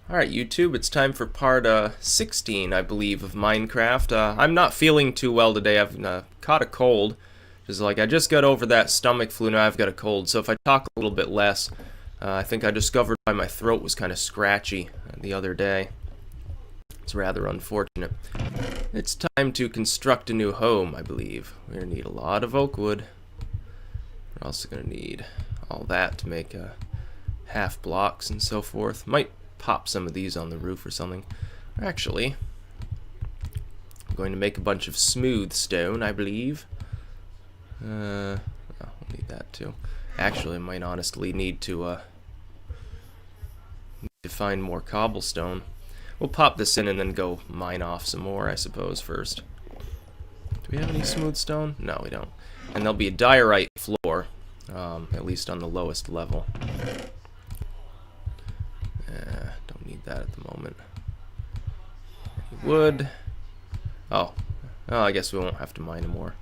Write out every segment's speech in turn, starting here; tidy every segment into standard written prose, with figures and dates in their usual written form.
Alright YouTube, it's time for part 16, I believe, of Minecraft. I'm not feeling too well today. I've caught a cold. Just like, I just got over that stomach flu, now I've got a cold. So if I talk a little bit less, I think I discovered why my throat was kind of scratchy the other day. It's rather unfortunate. It's time to construct a new home, I believe. We're going to need a lot of oak wood. We're also going to need all that to make half blocks and so forth. Might pop some of these on the roof or something. Actually, I'm going to make a bunch of smooth stone, I believe. I'll need that too. Actually, I might honestly need to find more cobblestone. We'll pop this in and then go mine off some more, I suppose, first. Do we have any smooth stone? No, we don't. And there'll be a diorite floor, at least on the lowest level. Don't need that at the moment. Any wood. Oh, I guess we won't have to mine anymore.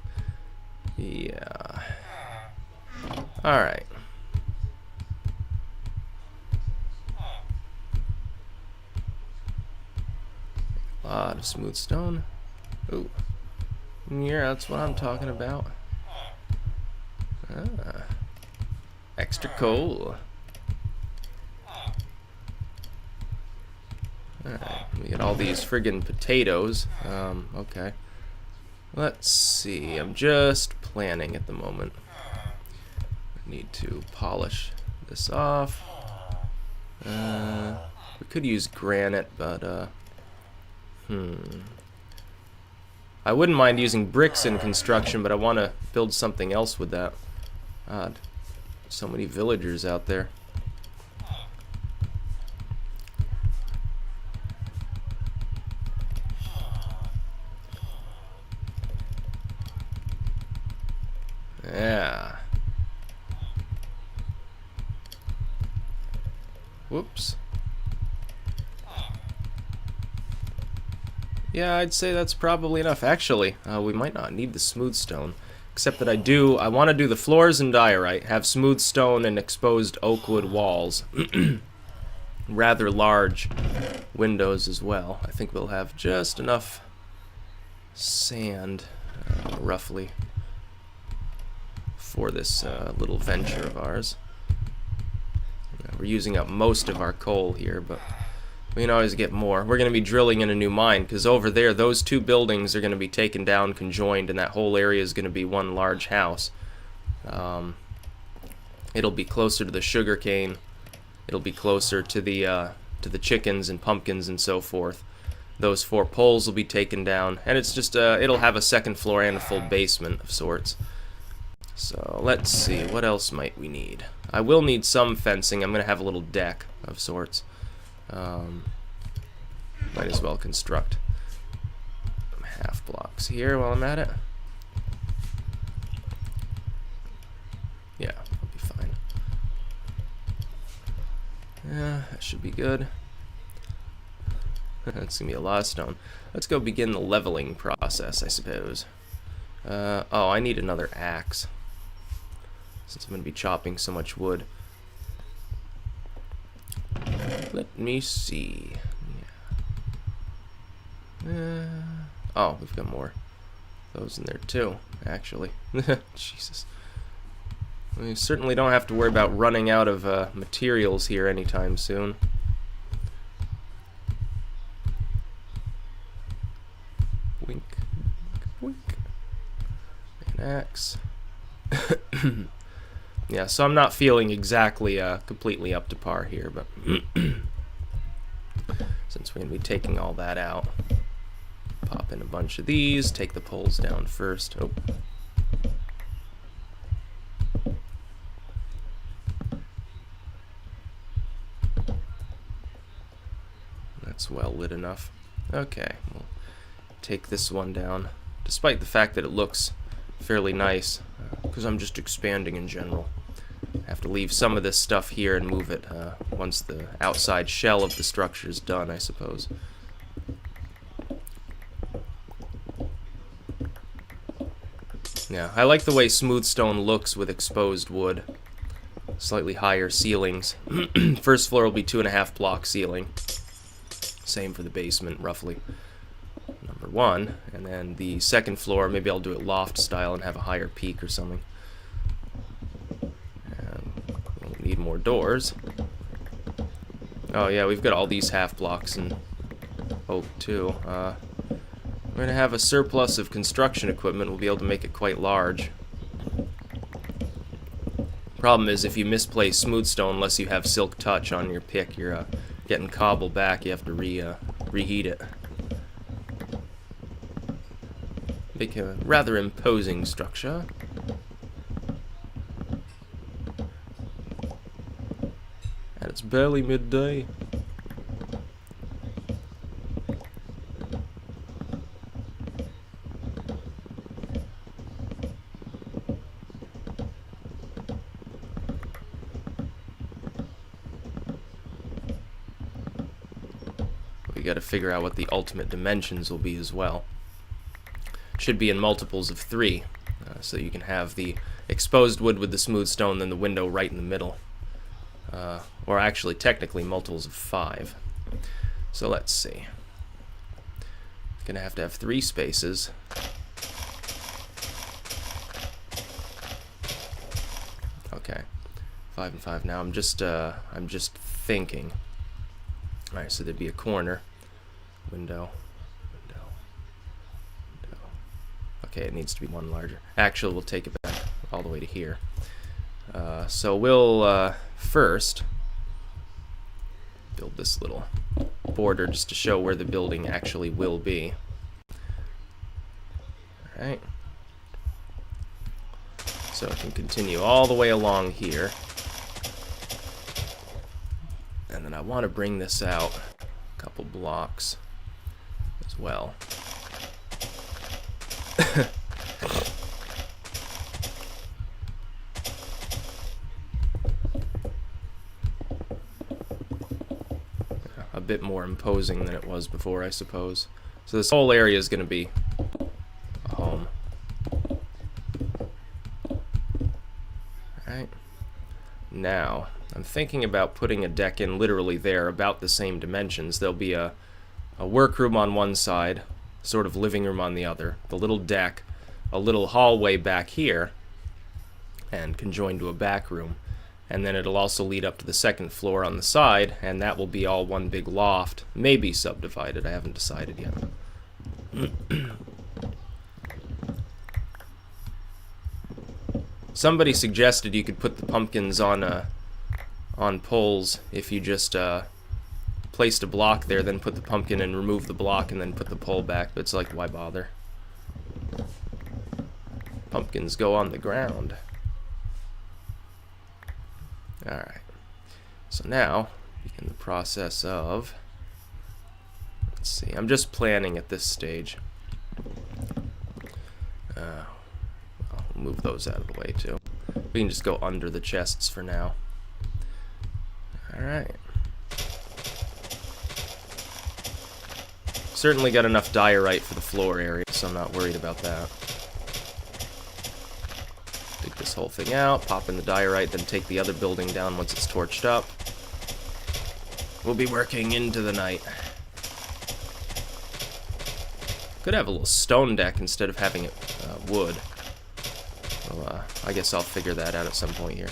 Yeah. Alright. A lot of smooth stone. Ooh. Yeah, that's what I'm talking about. Extra coal. Alright, we get all these friggin' potatoes. Okay. Let's see, I'm just planning at the moment. I need to polish this off. We could use granite, but, I wouldn't mind using bricks in construction, but I want to build something else with that. God, so many villagers out there. Yeah. Whoops. Yeah, I'd say that's probably enough. Actually, we might not need the smooth stone. Except that I want to do the floors in diorite, have smooth stone and exposed oak wood walls. Rather large windows as well. I think we'll have just enough sand, roughly, for this little venture of ours. We're using up most of our coal here, but we can always get more. We're going to be drilling in a new mine, because over there, those two buildings are going to be taken down, conjoined, and that whole area is going to be one large house. It'll be closer to the sugar cane. It'll be closer to the chickens and pumpkins and so forth. Those 4 poles will be taken down, and it's just it'll have a second floor and a full basement of sorts. So let's see, what else might we need? I will need some fencing. I'm going to have a little deck of sorts. Might as well construct some half blocks here while I'm at it. Yeah, that'll be fine. Yeah, that should be good. That's gonna be a lot of stone. Let's go begin the leveling process, I suppose. Oh, I need another axe, since I'm gonna be chopping so much wood. Let me see. Yeah. Oh, we've got more. Those in there too, actually. Jesus. We certainly don't have to worry about running out of materials here anytime soon. Wink, wink. An axe. Yeah, so I'm not feeling exactly completely up to par here, but since we're going to be taking all that out, pop in a bunch of these, take the poles down first. Oh. That's well lit enough. Okay, we'll take this one down, despite the fact that it looks fairly nice, because I'm just expanding in general. I have to leave some of this stuff here and move it once the outside shell of the structure is done, I suppose. Yeah, I like the way smooth stone looks with exposed wood. Slightly higher ceilings. First floor will be 2.5 block ceiling. Same for the basement, roughly. Number 1. And then the second floor, maybe I'll do it loft style and have a higher peak or something. We'll need more doors. Oh yeah, we've got all these half blocks in oak too. We're going to have a surplus of construction equipment. We'll be able to make it quite large. Problem is, if you misplace smooth stone, unless you have silk touch on your pick, you're getting cobble back. You have to reheat it. Make a rather imposing structure. And it's barely midday. We got to figure out what the ultimate dimensions will be as well. Should be in multiples of 3, so you can have the exposed wood with the smooth stone, then the window right in the middle. Or actually, technically, multiples of 5. So let's see. Gonna have to have 3 spaces. Okay, 5 and 5. Now I'm just thinking. All right, so there'd be a corner, window. Okay, it needs to be one larger. Actually, we'll take it back all the way to here. So we'll first build this little border just to show where the building actually will be. Alright. So it can continue all the way along here. And then I want to bring this out a couple blocks as well. A bit more imposing than it was before, I suppose. So this whole area is going to be a home. Alright. Now, I'm thinking about putting a deck in literally there, about the same dimensions. There'll be a workroom on one side, sort of living room on the other, the little deck, a little hallway back here, and conjoined to a back room. And then it'll also lead up to the second floor on the side, and that will be all one big loft, maybe subdivided. I haven't decided yet. Somebody suggested you could put the pumpkins on poles if you just placed a block there, then put the pumpkin and remove the block and then put the pole back, but it's like, why bother? Pumpkins go on the ground. Alright, so now begin the process of, let's see, I'm just planning at this stage. I'll move those out of the way too. We can just go under the chests for now. Alright. Certainly got enough diorite for the floor area, so I'm not worried about that. Dig this whole thing out, pop in the diorite, then take the other building down once it's torched up. We'll be working into the night. Could have a little stone deck instead of having it wood. Well, I guess I'll figure that out at some point here.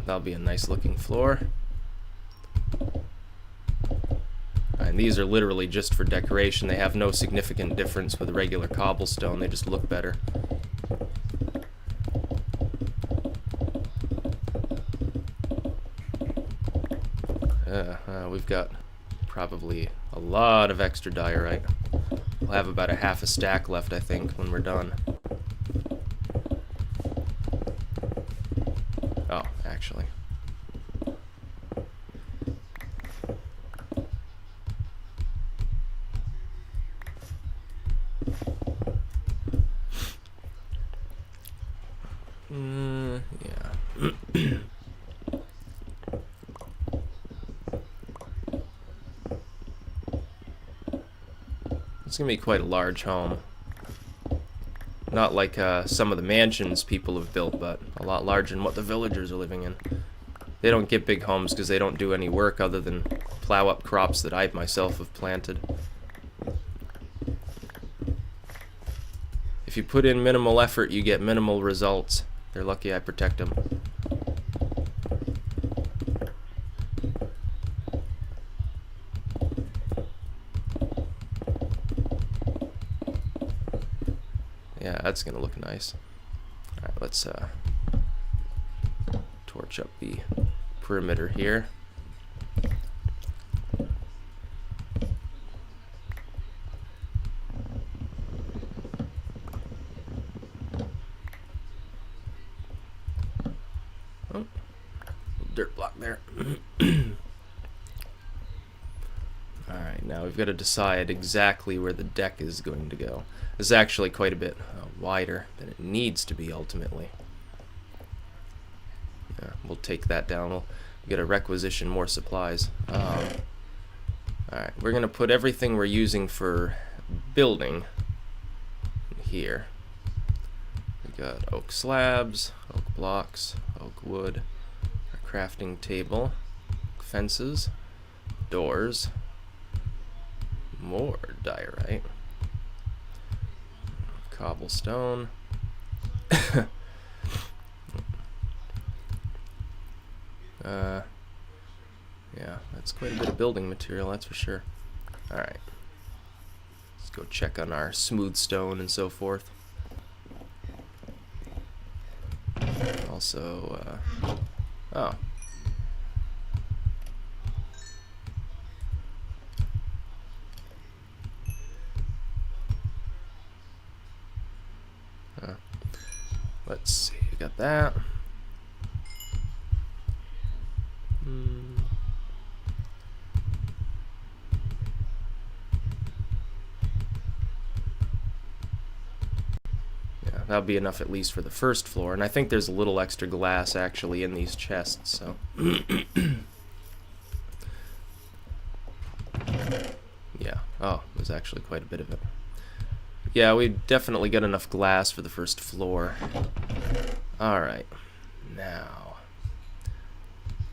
That'll be a nice looking floor. And these are literally just for decoration. They have no significant difference with regular cobblestone. They just look better. We've got probably a lot of extra diorite. We'll have about a half a stack left, I think, when we're done. Oh, actually. Yeah. It's gonna be quite a large home. Not like some of the mansions people have built, but a lot larger than what the villagers are living in. They don't get big homes because they don't do any work other than plow up crops that I myself have planted. If you put in minimal effort, you get minimal results. They're lucky I protect them. Yeah, that's gonna look nice. Alright, let's torch up the perimeter here. Oh, dirt block there. Alright, now we've got to decide exactly where the deck is going to go. This is actually quite a bit wider than it needs to be ultimately. Yeah, we'll take that down. We'll get to requisition more supplies. Alright, we're going to put everything we're using for building here. We got oak slabs, oak blocks, oak wood, our crafting table, fences, doors, more diorite, cobblestone, yeah, that's quite a bit of building material, that's for sure. Alright, let's go check on our smooth stone and so forth. Also, oh. Let's see, we got that. Yeah, that'll be enough at least for the first floor, and I think there's a little extra glass actually in these chests, so. Yeah, oh, there's actually quite a bit of it. Yeah, we definitely got enough glass for the first floor. Alright, now,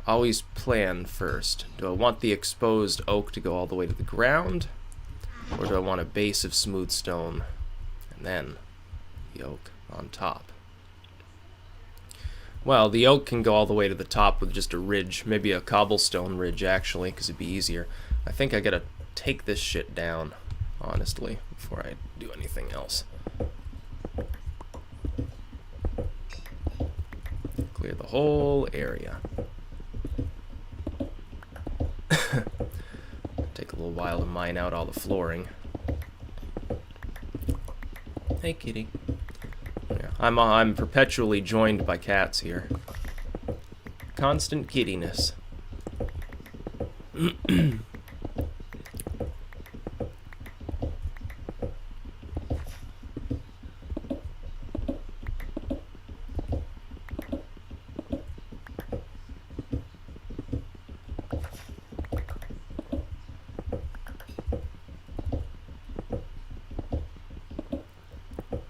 always plan first. Do I want the exposed oak to go all the way to the ground? Or do I want a base of smooth stone and then the oak on top? Well, the oak can go all the way to the top with just a ridge, maybe a cobblestone ridge actually, because it'd be easier. I think I gotta take this shit down, honestly, before I do anything else. Clear the whole area. Take a little while to mine out all the flooring. Hey, kitty. Yeah, I'm perpetually joined by cats here. Constant kittiness.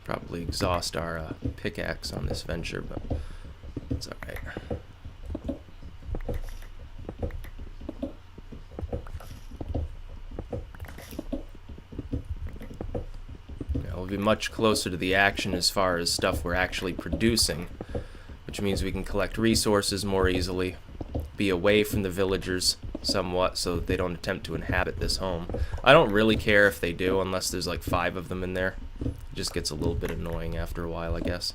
Probably exhaust our pickaxe on this venture, but it's alright. Yeah, we'll be much closer to the action as far as stuff we're actually producing, which means we can collect resources more easily, be away from the villagers somewhat so that they don't attempt to inhabit this home. I don't really care if they do, unless there's like 5 of them in there. It just gets a little bit annoying after a while, I guess.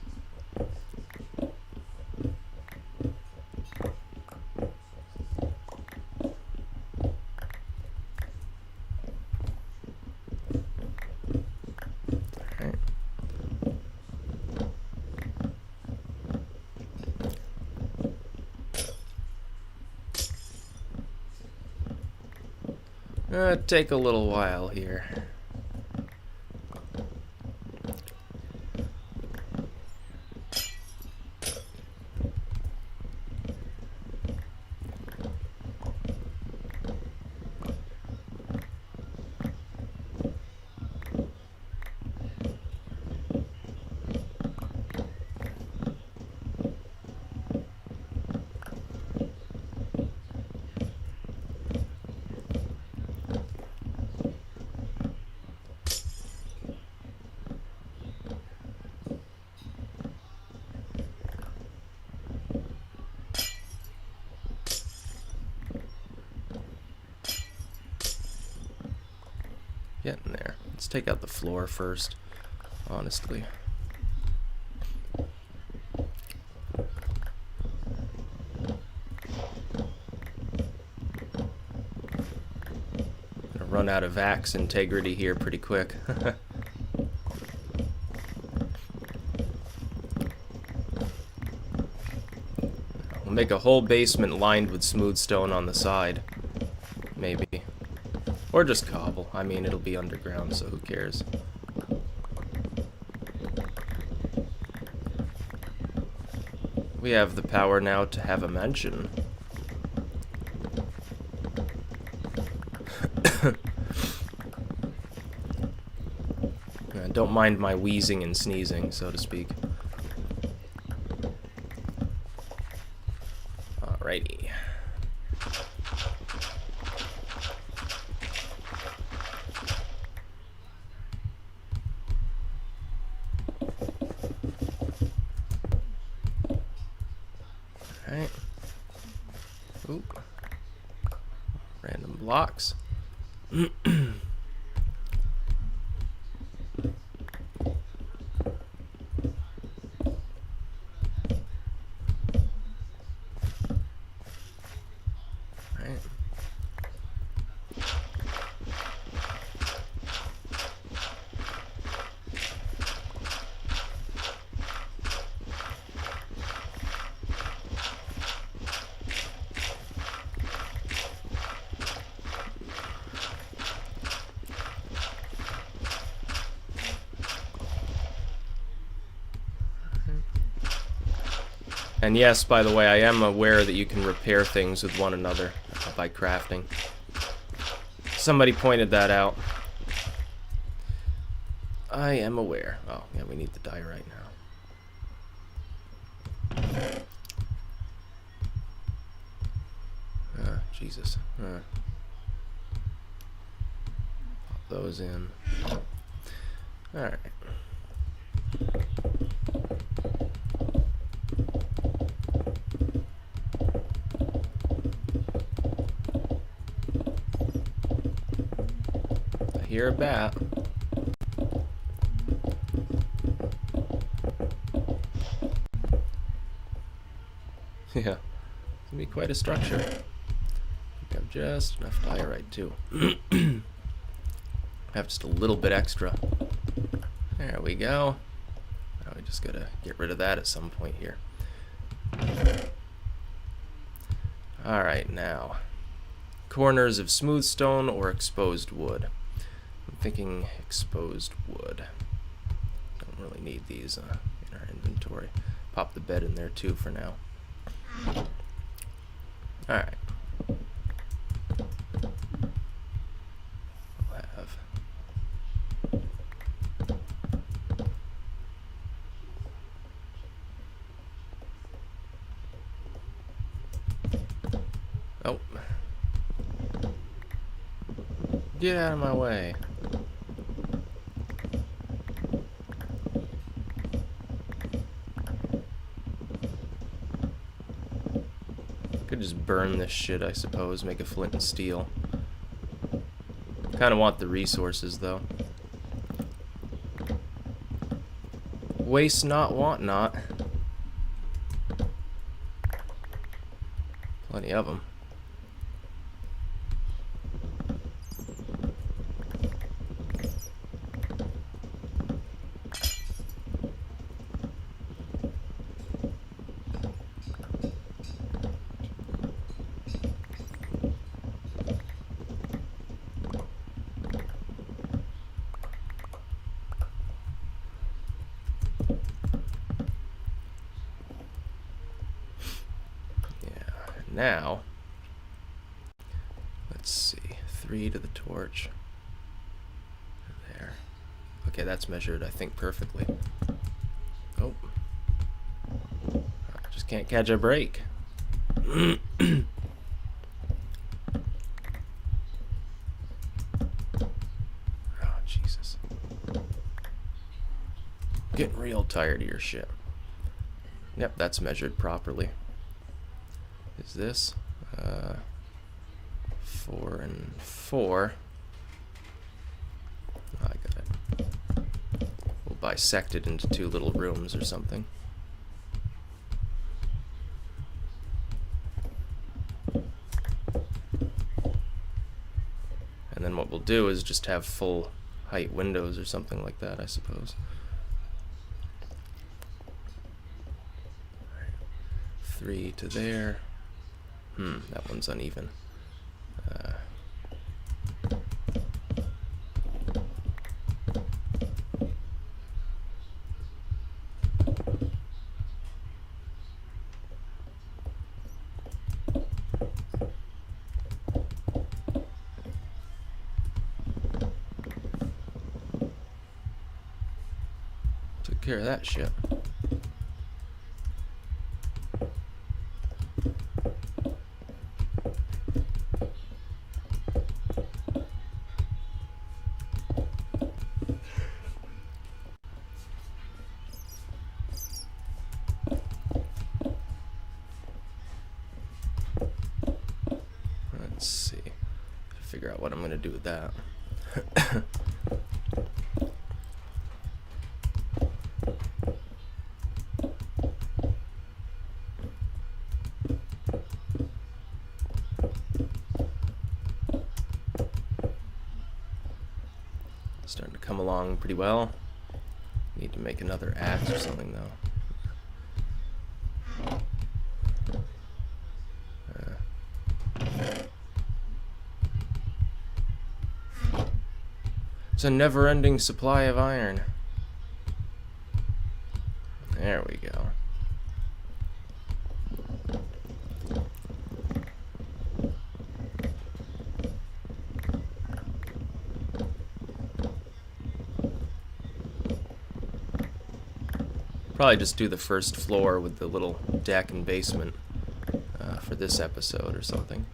Take a little while here. Getting there. Let's take out the floor first, honestly. Gonna run out of axe integrity here pretty quick. We'll make a whole basement lined with smooth stone on the side. Maybe. Or just cobble. I mean, it'll be underground, so who cares? We have the power now to have a mansion. Don't mind my wheezing and sneezing, so to speak. Alrighty. Alright. Oop. Random blocks. And yes, by the way, I am aware that you can repair things with one another by crafting. Somebody pointed that out. I am aware. Oh, yeah, we need the diorite now. Jesus. Pop those in. Alright. Hear a bat. Yeah, it's gonna be quite a structure. We have just enough diorite too. Have just a little bit extra. There we go. Now we just gotta get rid of that at some point here. Alright, now. Corners of smooth stone or exposed wood. I'm thinking exposed wood. Don't really need these in our inventory. Pop the bed in there too for now. Alright. We'll have oh. Get out of my way. Could just burn this shit, I suppose, make a flint and steel. Kinda want the resources, though. Waste not, want not. Plenty of them. Now, let's see, 3 to the torch. There. Okay, that's measured, I think, perfectly. Oh. Just can't catch a break. Oh, Jesus. Getting real tired of your shit. Yep, that's measured properly. Is this 4 and 4? I got it. We'll bisect it into 2 little rooms or something. And then what we'll do is just have full height windows or something like that, I suppose. 3 to there. That one's uneven. Took care of that shit. Let's see. Figure out what I'm gonna do with that. Starting to come along pretty well. Need to make another axe or something though. It's a never-ending supply of iron. There we go. Probably just do the first floor with the little deck and basement for this episode or something.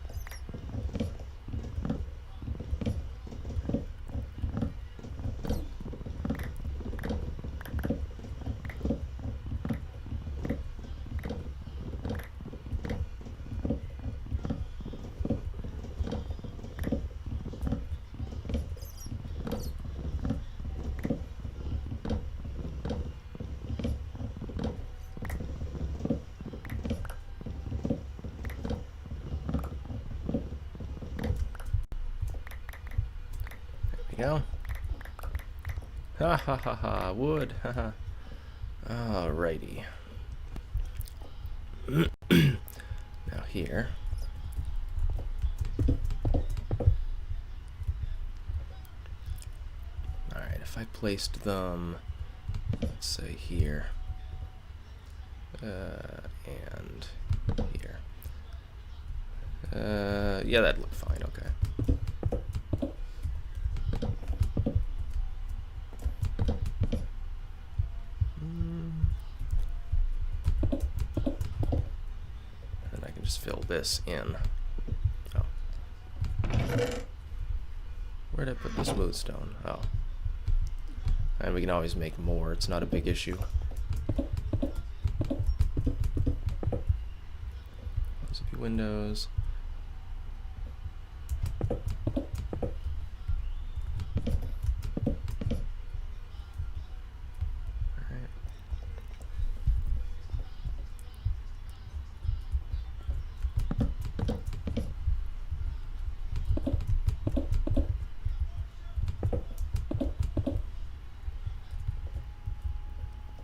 Go. Ha ha ha ha, wood, ha ha. Alrighty. Now here. Alright, if I placed them, let's say here, and here. Yeah, that'd look fine, okay. Just fill this in. Oh. Where'd I put the smooth stone? Oh. And we can always make more, it's not a big issue. Those would be windows.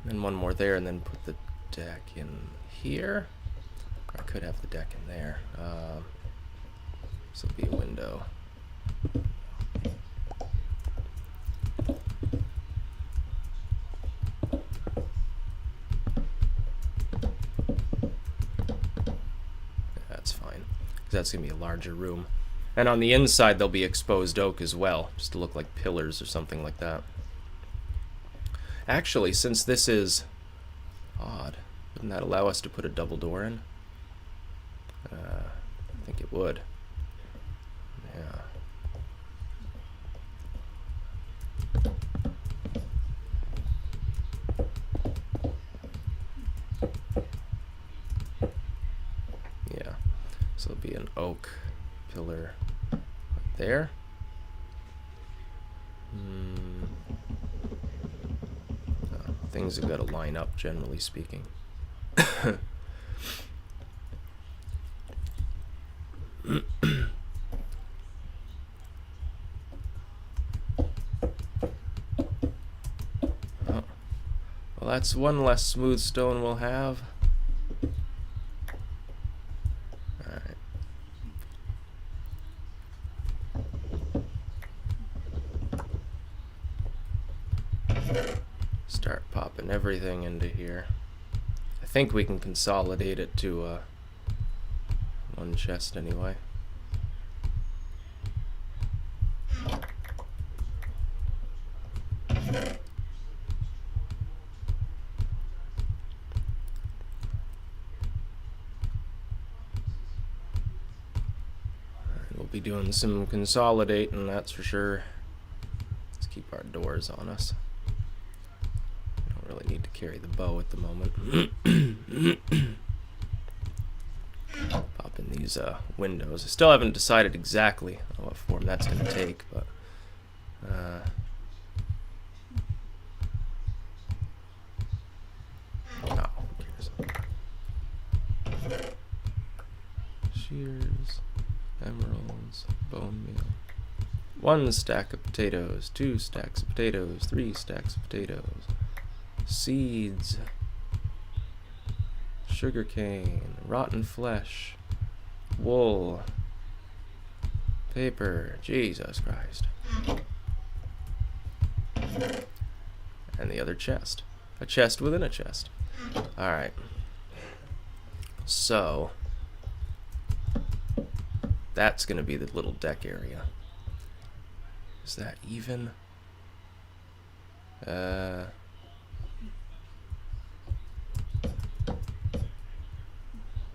And one more there, and then put the deck in here. I could have the deck in there. This will be a window. That's fine, because that's going to be a larger room. And on the inside, there'll be exposed oak as well, just to look like pillars or something like that. Actually, since this is odd, wouldn't that allow us to put a double door in? I think it would. Yeah. Yeah. So it'll be an oak pillar right there. Things have got to line up, generally speaking. Well, that's one less smooth stone we'll have. Alright. Start popping everything into here. I think we can consolidate it to one chest anyway. We'll be doing some consolidating, that's for sure. Let's keep our doors on us. Don't really need to carry the bow at the moment. Pop in these windows. I still haven't decided exactly what form that's going to take, but oh, who cares? Shears, emeralds, bone meal. 1 stack of potatoes, 2 stacks of potatoes, 3 stacks of potatoes, seeds, sugarcane, rotten flesh, wool, paper, Jesus Christ. And the other chest. A chest within a chest. Alright. So, that's going to be the little deck area. Is that even?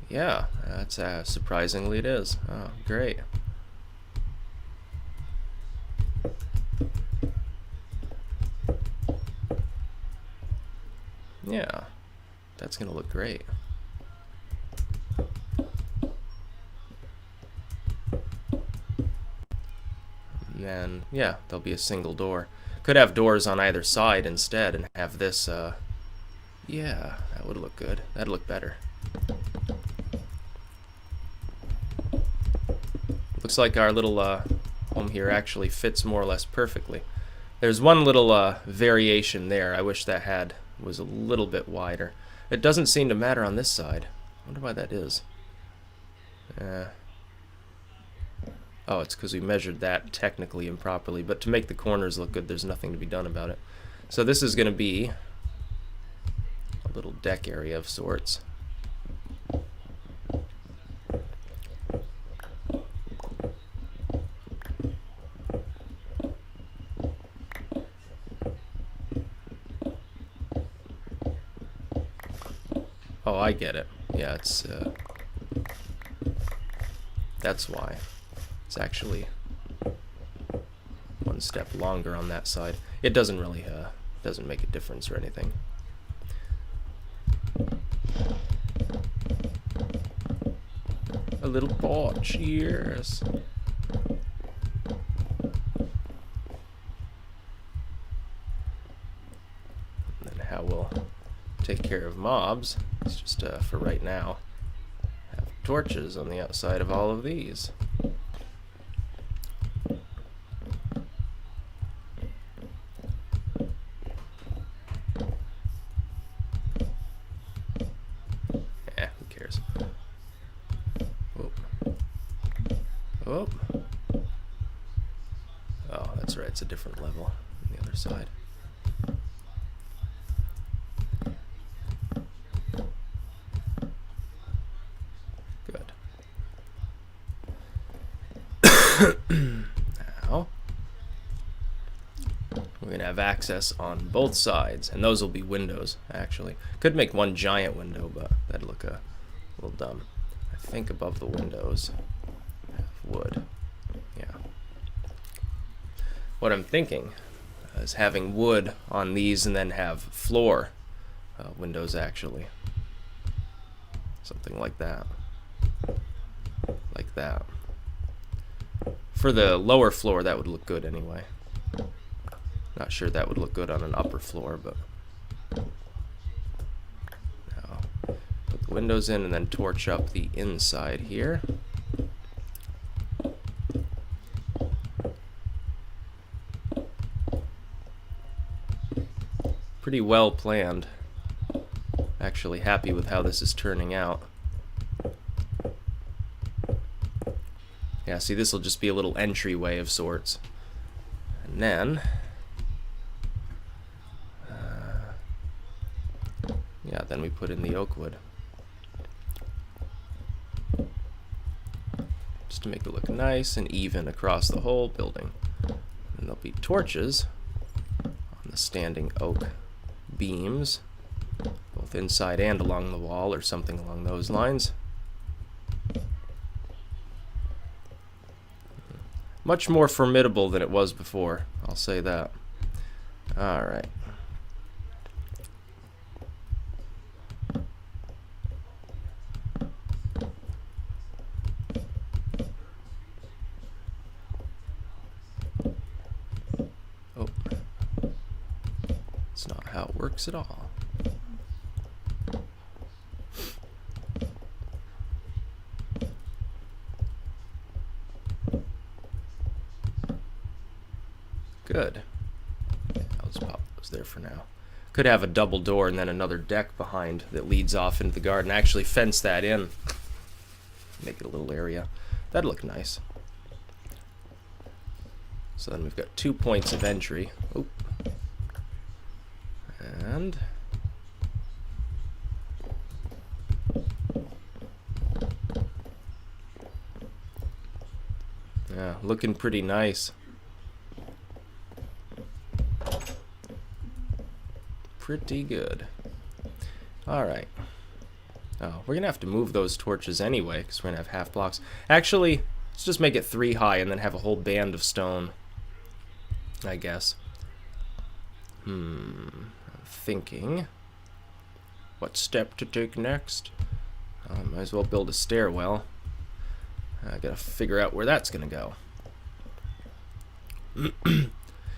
Yeah, that's surprisingly it is. Oh, great. Yeah, that's gonna look great. And then, yeah, there'll be a single door. Could have doors on either side instead and have this, yeah, that would look good. That'd look better. Looks like our little home here actually fits more or less perfectly. There's one little variation there. I wish that was a little bit wider. It doesn't seem to matter on this side. I wonder why that is. Oh, it's because we measured that technically improperly, but to make the corners look good, there's nothing to be done about it. So this is going to be a little deck area of sorts. Oh, I get it. Yeah, it's that's why. It's actually one step longer on that side. It doesn't really doesn't make a difference or anything. A little porch, yes. And then how we'll take care of mobs, it's just for right now, have torches on the outside of all of these. Oh. Oh, that's right, it's a different level on the other side. Good. Now, we're going to have access on both sides, and those will be windows, actually. Could make one giant window, but that'd look a little dumb. I think above the windows, wood. Yeah. What I'm thinking is having wood on these and then have floor windows, actually. Something like that. Like that. For the lower floor, that would look good anyway. Not sure that would look good on an upper floor, but windows in and then torch up the inside here. Pretty well planned. Actually happy with how this is turning out. Yeah, see, this will just be a little entryway of sorts. And then, yeah, then we put in the oak wood. Just to make it look nice and even across the whole building. And there'll be torches on the standing oak beams, both inside and along the wall, or something along those lines. Much more formidable than it was before, I'll say that. Alright. Oh. That's not how it works at all. Good. I'll just pop those there for now. Could have a double door and then another deck behind that leads off into the garden. Actually fence that in. Make it a little area. That'd look nice. So then we've got 2 points of entry. Oop. And yeah, looking pretty nice. Pretty good. Alright. Oh, we're gonna have to move those torches anyway, because we're gonna have half blocks. Actually, let's just make it 3 high and then have a whole band of stone, I guess. I'm thinking what step to take next. Might as well build a stairwell. I gotta figure out where that's gonna go.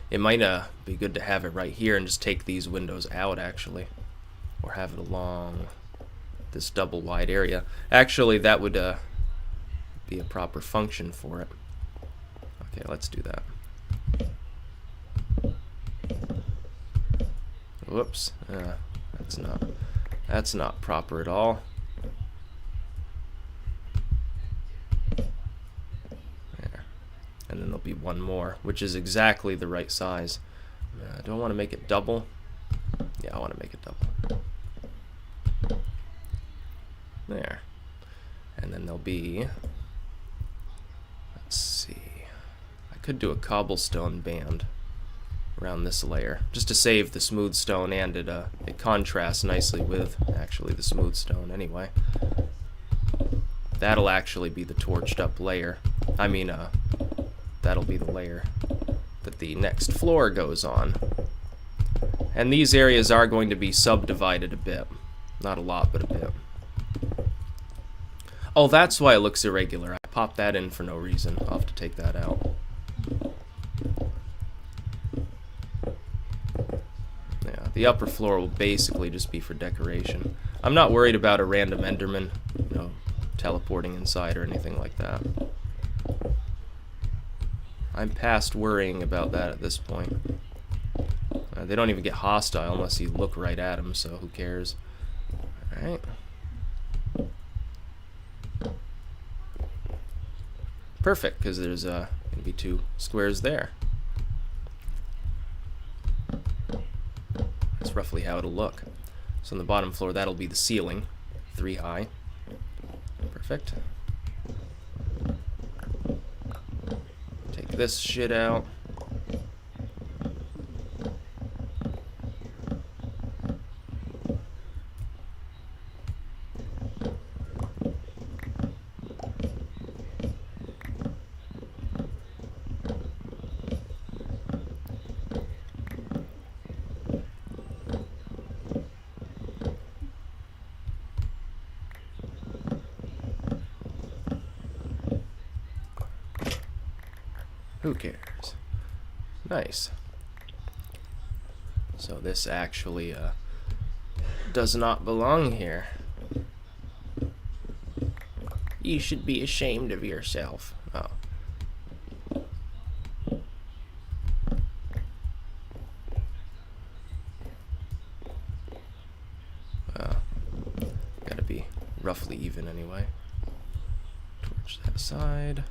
It might be good to have it right here and just take these windows out, actually. Or have it along this double wide area. Actually, that would be a proper function for it. Okay, let's do that. Whoops. That's not proper at all. And then there'll be one more, which is exactly the right size. I don't want to make it double. Yeah, I want to make it double. There. And then there'll be, let's see, I could do a cobblestone band around this layer, just to save the smooth stone, and it contrasts nicely with actually the smooth stone anyway. That'll actually be the torched up layer. I mean, that'll be the layer that the next floor goes on. And these areas are going to be subdivided a bit. Not a lot, but a bit. Oh, that's why it looks irregular. I popped that in for no reason. I'll have to take that out. Yeah, the upper floor will basically just be for decoration. I'm not worried about a random Enderman, you know, teleporting inside or anything like that. I'm past worrying about that at this point. They don't even get hostile unless you look right at them, so who cares? Alright. Perfect, because there's going to be 2 squares there. That's roughly how it'll look. So on the bottom floor, that'll be the ceiling, 3 high. Perfect. Take this shit out. Who cares? Nice. So this actually does not belong here. You should be ashamed of yourself. Oh. Gotta be roughly even anyway. Torch that side.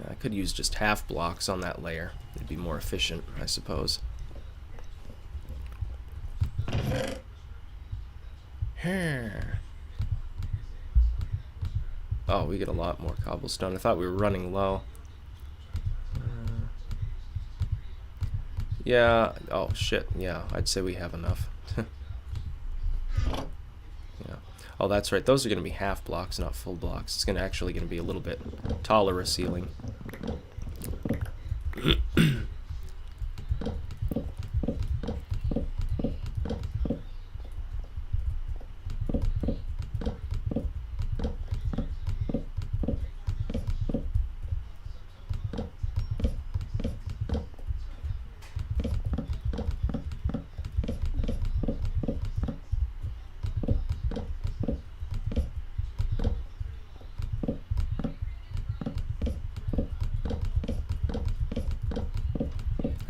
I could use just half blocks on that layer. It'd be more efficient, I suppose. Oh, we get a lot more cobblestone. I thought we were running low. Yeah. Oh, shit. Yeah, I'd say we have enough. Yeah. Oh, that's right. Those are going to be half blocks, not full blocks. It's actually going to be a little bit taller a ceiling.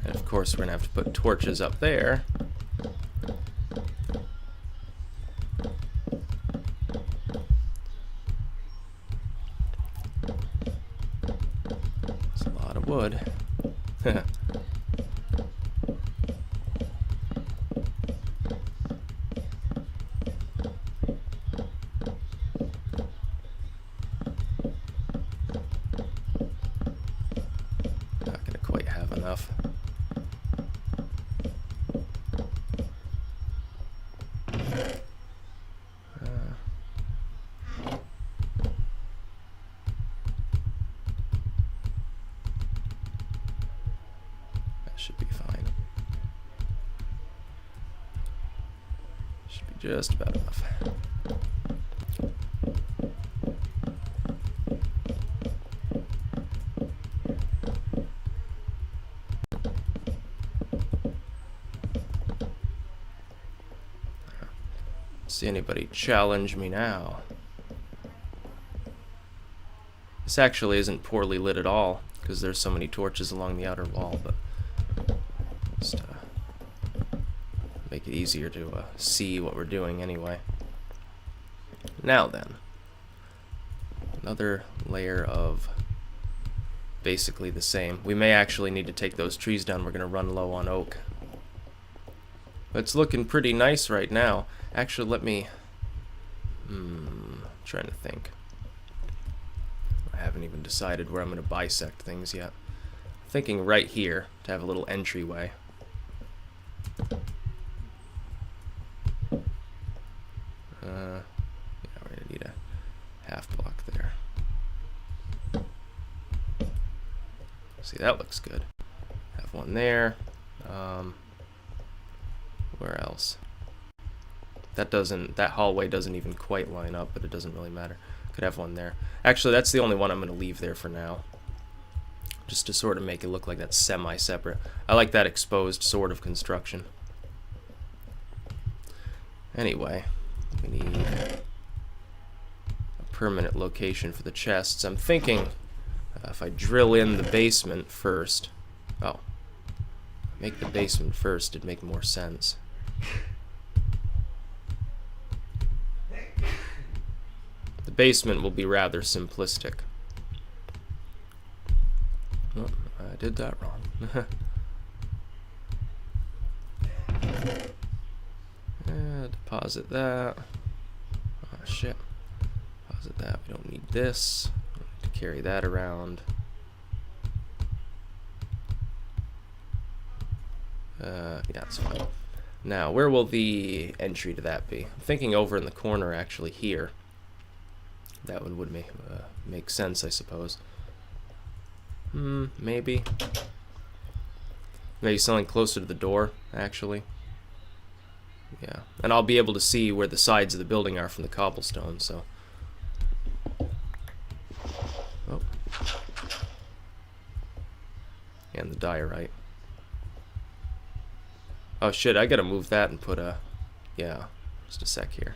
Of course, we're going to have to put torches up there. It's a lot of wood. Not going to quite have enough. Should be fine. Should be just about enough. See anybody challenge me now? This actually isn't poorly lit at all, because there's so many torches along the outer wall, but just make it easier to see what we're doing anyway. Now then, another layer of basically the same. We may actually need to take those trees down. We're going to run low on oak. But it's looking pretty nice right now. Actually, let me... trying to think. I haven't even decided where I'm going to bisect things yet. I'm thinking right here to have a little entryway. Yeah, we're going to need a half block there. See, that looks good. Have one there. Where else? That hallway doesn't even quite line up, but it doesn't really matter. Could have one there. Actually, that's the only one I'm going to leave there for now. Just to sort of make it look like that's semi-separate. I like that exposed sort of construction. Anyway, we need a permanent location for the chests. I'm thinking if I drill in the basement first... Oh. Make the basement first, it'd make more sense. The basement will be rather simplistic. Oh, I did that wrong. Deposit that. Oh shit. Deposit that. We don't need this. We don't need to carry that around. Yeah, it's fine. Now, where will the entry to that be? I'm thinking over in the corner, actually, here. That one would make sense, I suppose. Maybe. Maybe something closer to the door, actually. Yeah, and I'll be able to see where the sides of the building are from the cobblestone, so... Oh. And the diorite. Oh shit, I gotta move that and put a... Yeah, just a sec here.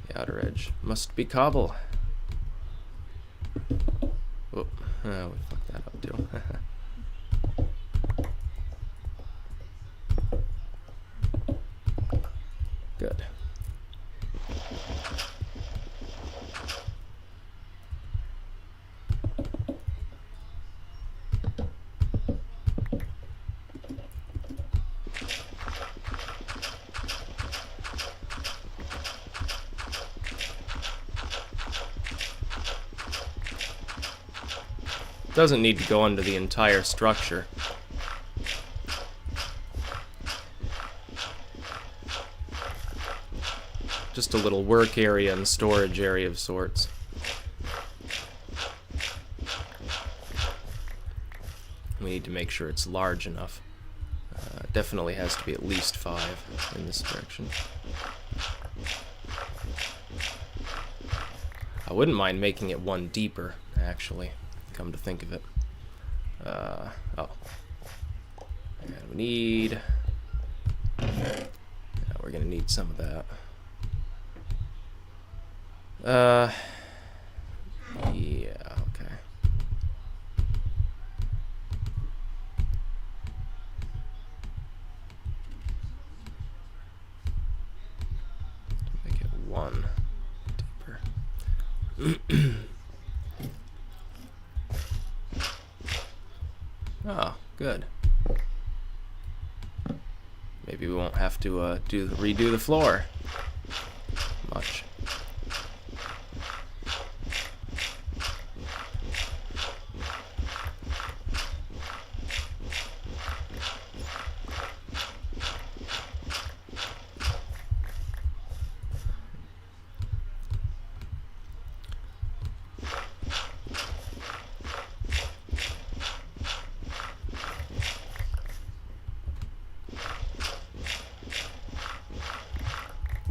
The outer edge must be cobble. Whoop. Oh, we fucked that up too. Good. Doesn't need to go under the entire structure. Just a little work area and storage area of sorts. We need to make sure it's large enough. Definitely has to be at least 5 in this direction. I wouldn't mind making it 1 deeper, actually, come to think of it. Oh. And we need... Yeah, we're gonna need some of that. Yeah, okay. Make it 1 deeper. Oh, good. Maybe we won't have to redo the floor much.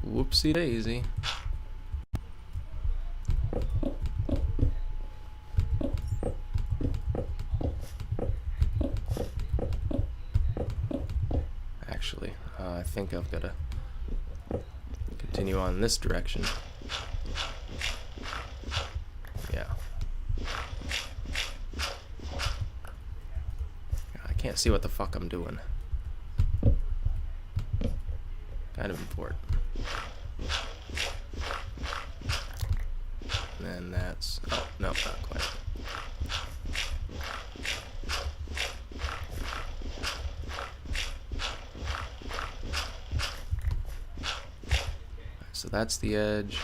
Whoopsie daisy. Actually, I think I've got to continue on this direction. Yeah. I can't see what the fuck I'm doing. Kind of important. And that's... Oh, no, not quite. So that's the edge.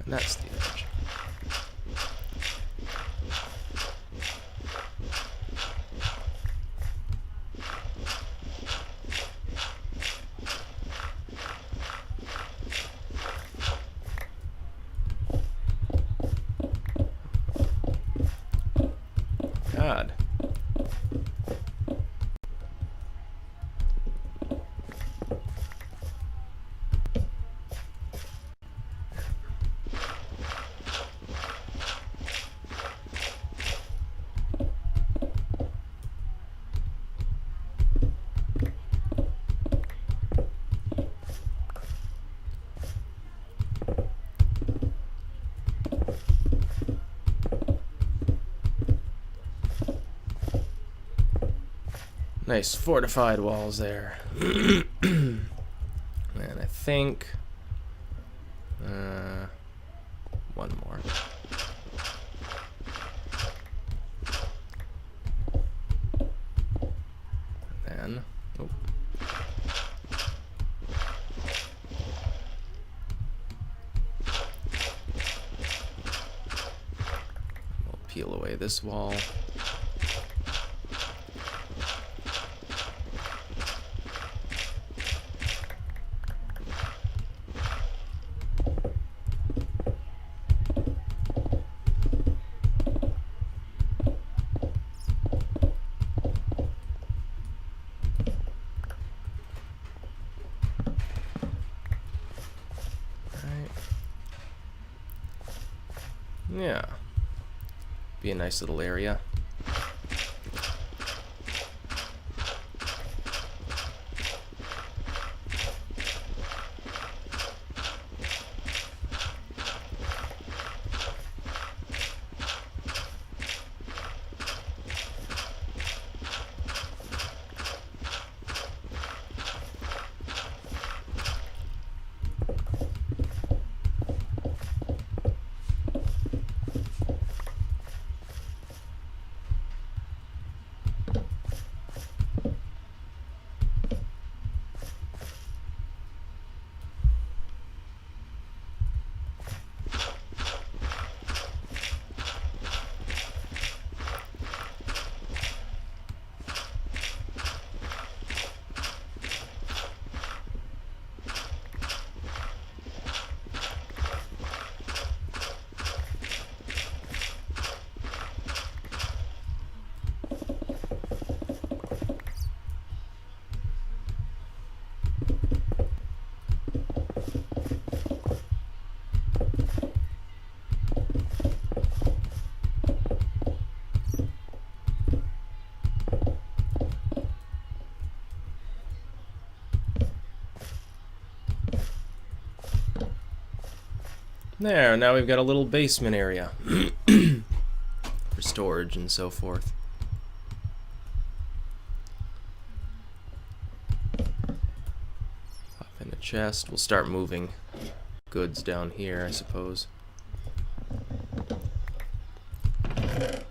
And that's the edge. God. Nice fortified walls there. And I think one more. And then we'll peel away this wall. Yeah. Be a nice little area. There, now we've got a little basement area for storage and so forth. Pop in a chest. We'll start moving goods down here, I suppose. Yeah.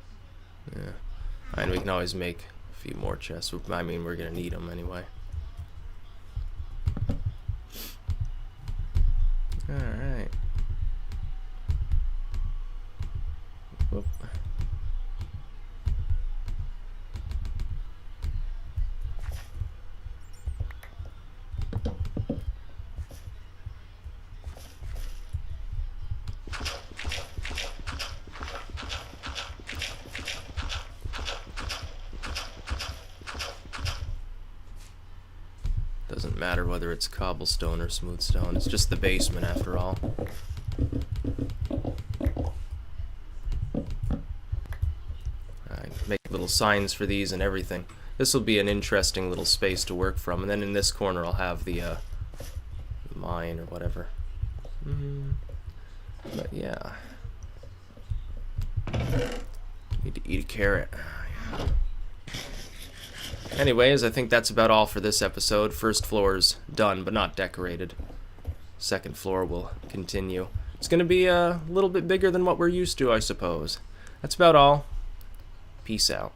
And we can always make a few more chests. I mean, we're gonna need them anyway. Alright. Whoop. Doesn't matter whether it's cobblestone or smooth stone, it's just the basement after all. Make little signs for these and everything. This will be an interesting little space to work from, and then in this corner I'll have the mine or whatever. But yeah. Need to eat a carrot. Anyways, I think that's about all for this episode. First floor's done, but not decorated. Second floor will continue. It's gonna be a little bit bigger than what we're used to, I suppose. That's about all. Peace out.